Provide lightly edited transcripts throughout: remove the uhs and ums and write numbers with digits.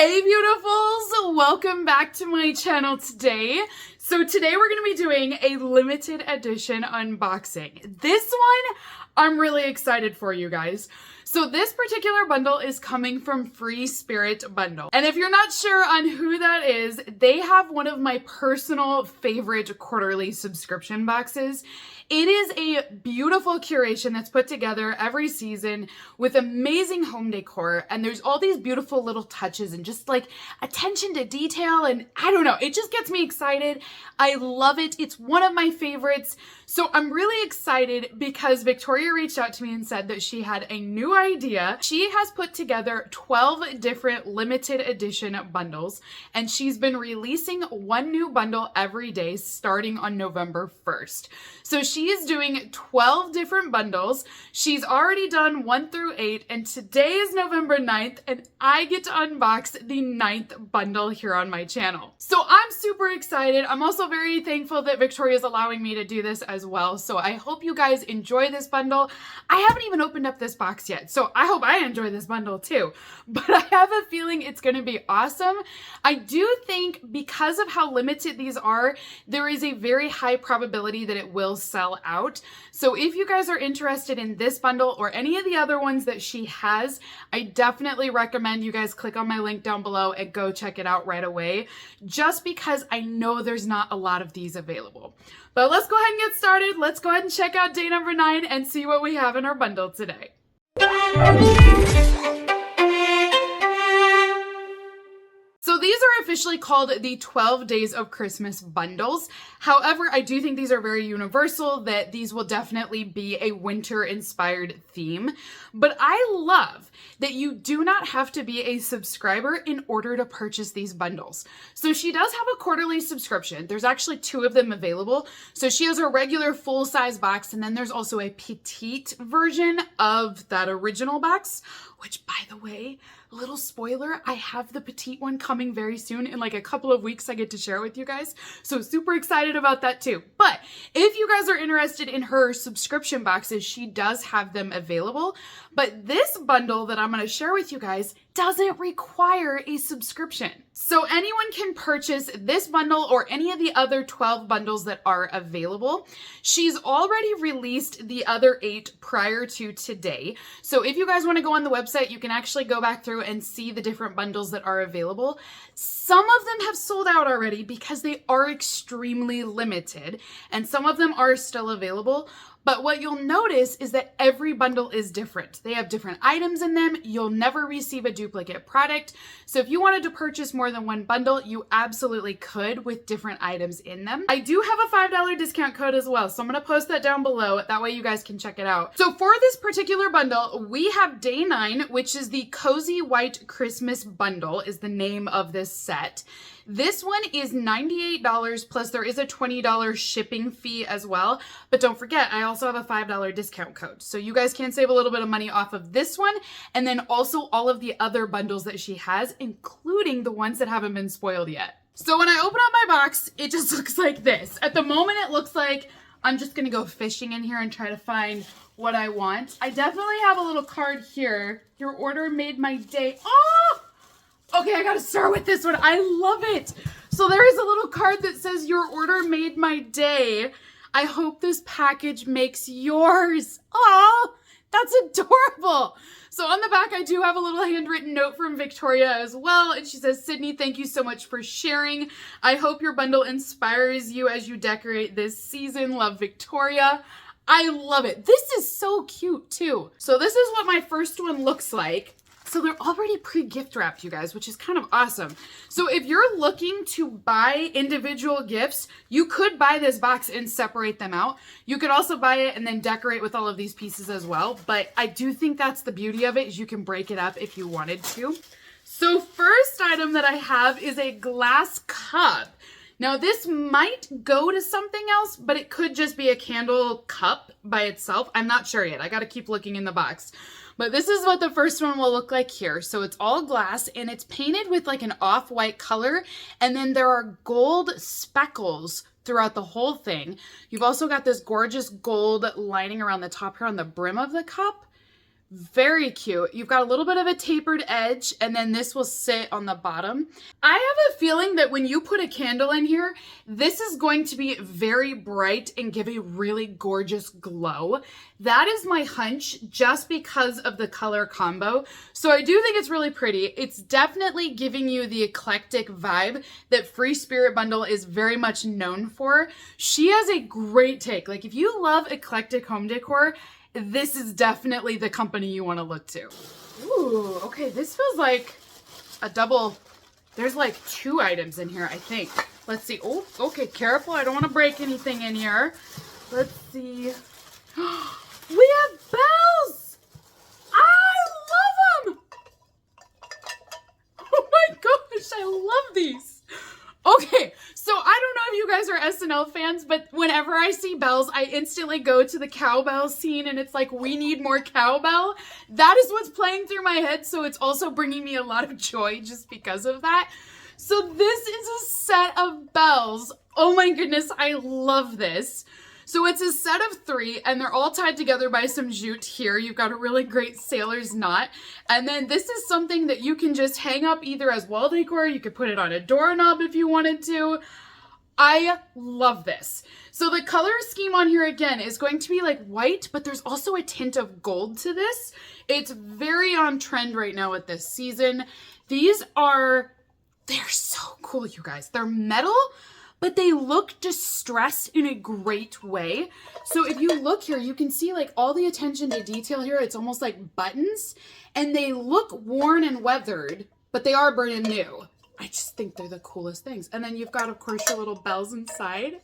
Hey beautifuls, welcome back to my channel today. So today we're going to be doing a limited edition unboxing. This one I'm really excited for, you guys. So this particular bundle is coming from Free Spirit Bundle. And if you're not sure on who that is, they have one of my personal favorite quarterly subscription boxes. It is a beautiful curation that's put together every season with amazing home decor, and there's all these beautiful little touches and just like attention to detail, and I don't know, it just gets me excited. I love it. It's one of my favorites. So I'm really excited because Victoria reached out to me and said that she had a new idea. She has put together 12 different limited edition bundles, and she's been releasing one new bundle every day starting on November 1st. So she is doing 12 different bundles. She's already done 1 through 8, and today is November 9th, and I get to unbox the 9th bundle here on my channel. So I'm super excited. I'm also very thankful that Victoria is allowing me to do this as well. So I hope you guys enjoy this bundle. I haven't even opened up this box yet, so I hope I enjoy this bundle too. But I have a feeling it's going to be awesome. I do think because of how limited these are, there is a very high probability that it will sell out. So if you guys are interested in this bundle or any of the other ones that she has, I definitely recommend you guys click on my link down below and go check it out right away, just because I know there's not a lot of these available. But let's go ahead and get started. Let's go ahead and check out day number 9 and see what we have in our bundle today. So these are officially called the 12 Days of Christmas bundles. However, I do think these are very universal, that these will definitely be a winter-inspired theme. But I love that you do not have to be a subscriber in order to purchase these bundles. So she does have a quarterly subscription. There's actually 2 of them available. So she has a regular full-size box, and then there's also a petite version of that original box, which, by the way, little spoiler, I have the petite one coming very soon. In like a couple of weeks, I get to share it with you guys. So super excited about that too. But if you guys are interested in her subscription boxes, she does have them available. But this bundle that I'm going to share with you guys doesn't require a subscription. So anyone can purchase this bundle or any of the other 12 bundles that are available. She's already released the other 8 prior to today. So if you guys want to go on the website, you can actually go back through and see the different bundles that are available. Some of them have sold out already because they are extremely limited, and some of them are still available. But what you'll notice is that every bundle is different. They have different items in them. You'll never receive a duplicate product. So if you wanted to purchase more than one bundle, you absolutely could with different items in them. I do have a $5 discount code as well, so I'm going to post that down below. That way you guys can check it out. So for this particular bundle, we have day 9, which is the Cozy White Christmas Bundle is the name of this set. This one is $98 plus there is a $20 shipping fee as well. But don't forget, I also have a $5 discount code. So you guys can save a little bit of money off of this one. And then also all of the other bundles that she has, including the ones that haven't been spoiled yet. So when I open up my box, it just looks like this. At the moment, it looks like I'm just going to go fishing in here and try to find what I want. I definitely have a little card here. Your order made my day. Oh! Okay, I gotta start with this one. I love it. So there is a little card that says, "Your order made my day. I hope this package makes yours." Oh, that's adorable. So on the back, I do have a little handwritten note from Victoria as well. And she says, "Sydney, thank you so much for sharing. I hope your bundle inspires you as you decorate this season. Love, Victoria." I love it. This is so cute too. So this is what my first one looks like. So they're already pre-gift wrapped, you guys, which is kind of awesome. So if you're looking to buy individual gifts, you could buy this box and separate them out. You could also buy it and then decorate with all of these pieces as well. But I do think that's the beauty of it, is you can break it up if you wanted to. So first item that I have is a glass cup. Now this might go to something else, but it could just be a candle cup by itself. I'm not sure yet. I got to keep looking in the box. But this is what the first one will look like here. So it's all glass and it's painted with like an off-white color. And then there are gold speckles throughout the whole thing. You've also got this gorgeous gold lining around the top here on the brim of the cup. Very cute. You've got a little bit of a tapered edge, and then this will sit on the bottom. I have a feeling that when you put a candle in here, this is going to be very bright and give a really gorgeous glow. That is my hunch just because of the color combo. So I do think it's really pretty. It's definitely giving you the eclectic vibe that Free Spirit Bundle is very much known for. She has a great take. Like if you love eclectic home decor, this is definitely the company you want to look to. Ooh, okay, this feels like a double. There's like 2 items in here, I think. Let's see. Oh, okay, careful. I don't want to break anything in here. Let's see. We have bells! I love them! Oh my gosh, I love these. Okay, so I don't know if you guys are SNL fans, but whenever I see bells, I instantly go to the cowbell scene and it's like, we need more cowbell. That is what's playing through my head, so it's also bringing me a lot of joy just because of that. So this is a set of bells. Oh my goodness, I love this. So it's a set of 3 and they're all tied together by some jute here. You've got a really great sailor's knot. And then this is something that you can just hang up either as wall decor. You could put it on a doorknob if you wanted to. I love this. So the color scheme on here again is going to be like white, but there's also a tint of gold to this. It's very on trend right now with this season. They're so cool, you guys. They're metal, but they look distressed in a great way. So if you look here, you can see like all the attention to detail here. It's almost like buttons, and they look worn and weathered, but they are brand new. I just think they're the coolest things. And then you've got, of course, your little bells inside.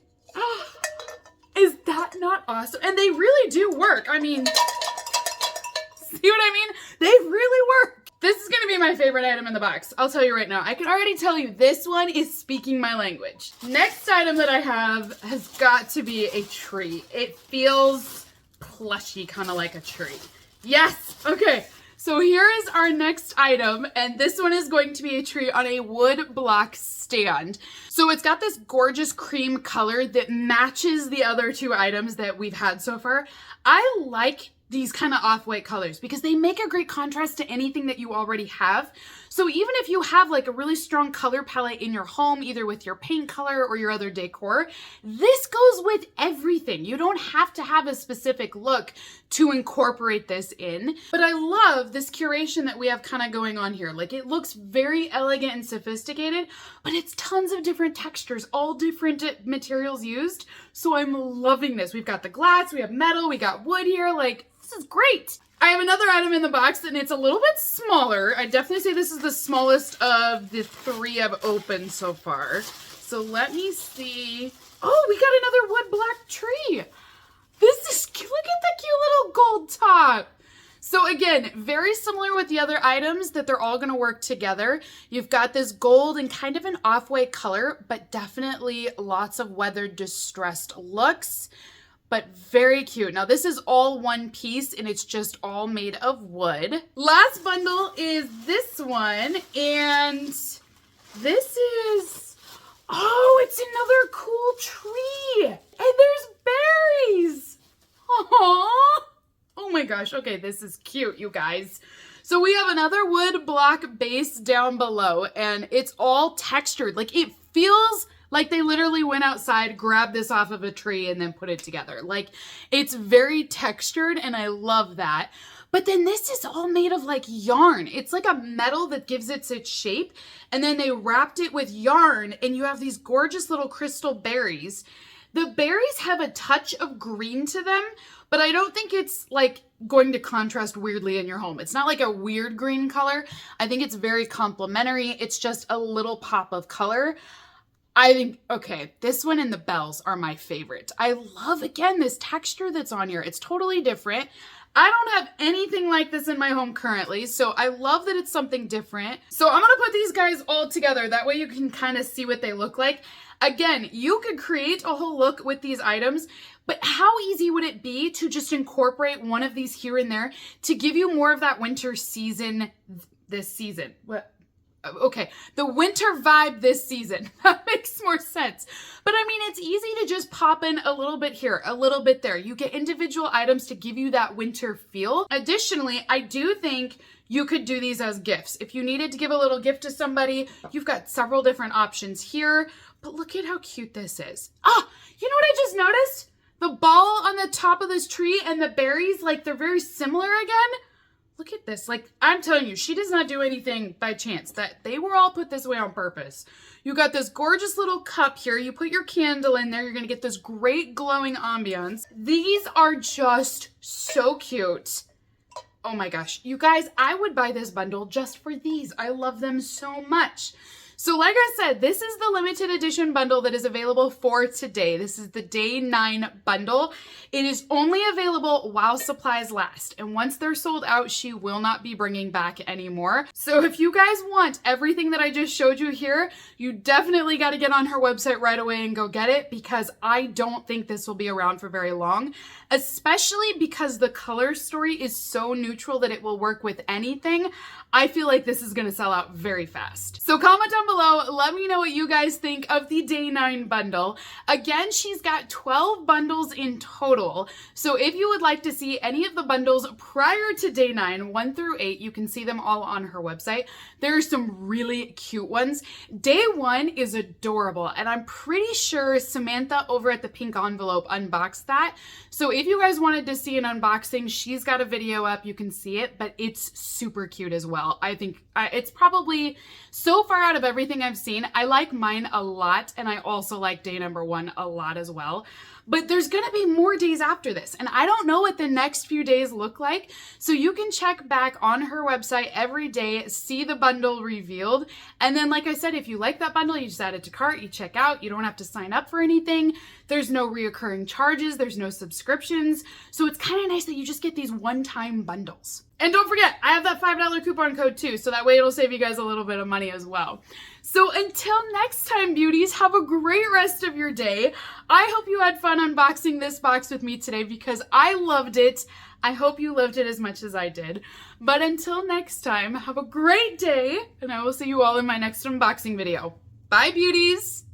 Is that not awesome? And they really do work. I mean, see what I mean? They really work. This is going to be my favorite item in the box. I'll tell you right now. I can already tell you this one is speaking my language. Next item that I have has got to be a tree. It feels plushy, kind of like a tree. Yes. Okay. So here is our next item, and this one is going to be a tree on a wood block stand. So it's got this gorgeous cream color that matches the other 2 items that we've had so far. I like these kind of off-white colors because they make a great contrast to anything that you already have. So even if you have like a really strong color palette in your home, either with your paint color or your other decor, this goes with everything. You don't have to have a specific look to incorporate this in. But I love this curation that we have kind of going on here. Like it looks very elegant and sophisticated, but it's tons of different textures, all different materials used. So I'm loving this. We've got the glass, we have metal, we got wood here. Like, this is great. I have another item in the box and it's a little bit smaller. I definitely say this is the smallest of the 3 I've opened so far. So let me see. Oh, we got another wood block tree. This is cute. Look at the cute little gold top. So again, very similar with the other items that they're all going to work together. You've got this gold and kind of an off-white color, but definitely lots of weathered distressed looks. But very cute. Now this is all one piece and it's just all made of wood. Last bundle is this one, and this is, oh, it's another cool tree. And there's berries. Aww. Oh my gosh. Okay, this is cute, you guys. So we have another wood block base down below and it's all textured. Like it feels like they literally went outside, grabbed this off of a tree, and then put it together. Like, it's very textured, and I love that. But then this is all made of, like, yarn. It's like a metal that gives it its shape, and then they wrapped it with yarn, and you have these gorgeous little crystal berries. The berries have a touch of green to them, but I don't think it's, like, going to contrast weirdly in your home. It's not like a weird green color. I think it's very complementary. It's just a little pop of color. I think, okay, this one and the bells are my favorite. I love, again, this texture that's on here. It's totally different. I don't have anything like this in my home currently, so I love that it's something different. So I'm gonna put these guys all together. That way you can kind of see what they look like. Again, you could create a whole look with these items, but how easy would it be to just incorporate one of these here and there to give you more of that winter season this season? What? okay, the winter vibe this season. That makes more sense. But I mean, it's easy to just pop in a little bit here, a little bit there. You get individual items to give you that winter feel. Additionally, I do think you could do these as gifts. If you needed to give a little gift to somebody, you've got several different options here. But look at how cute this is. Ah, you know what I just noticed? The ball on the top of this tree and the berries, like they're very similar again. Look at this. Like, I'm telling you, she does not do anything by chance. That they were all put this way on purpose. You got this gorgeous little cup here. You put your candle in there. You're going to get this great glowing ambiance. These are just so cute. Oh my gosh. You guys, I would buy this bundle just for these. I love them so much. So like I said, this is the limited edition bundle that is available for today. This is the day 9 bundle. It is only available while supplies last. And once they're sold out, she will not be bringing back anymore. So if you guys want everything that I just showed you here, you definitely got to get on her website right away and go get it, because I don't think this will be around for very long, especially because the color story is so neutral that it will work with anything. I feel like this is going to sell out very fast. So comment down below, let me know what you guys think of the day 9 bundle. Again, she's got 12 bundles in total. So if you would like to see any of the bundles prior to day 9, 1 through 8, you can see them all on her website. There are some really cute ones. Day 1 is adorable, and I'm pretty sure Samantha over at the Pink Envelope unboxed that. So if you guys wanted to see an unboxing, she's got a video up, you can see it, but it's super cute as well. I think it's probably, so far out of everything I've seen, I like mine a lot, and I also like day number 1 a lot as well. But there's gonna be more days after this, and I don't know what the next few days look like, so you can check back on her website every day, see the bundle revealed, and then like I said, if you like that bundle, you just add it to cart, you check out, you don't have to sign up for anything, there's no reoccurring charges, there's no subscriptions, so it's kind of nice that you just get these one-time bundles. And don't forget, I have that $5 coupon code too, so that way it'll save you guys a little bit of money as well. So until next time, beauties, have a great rest of your day. I hope you had fun unboxing this box with me today, because I loved it. I hope you loved it as much as I did. But until next time, have a great day, and I will see you all in my next unboxing video. Bye, beauties!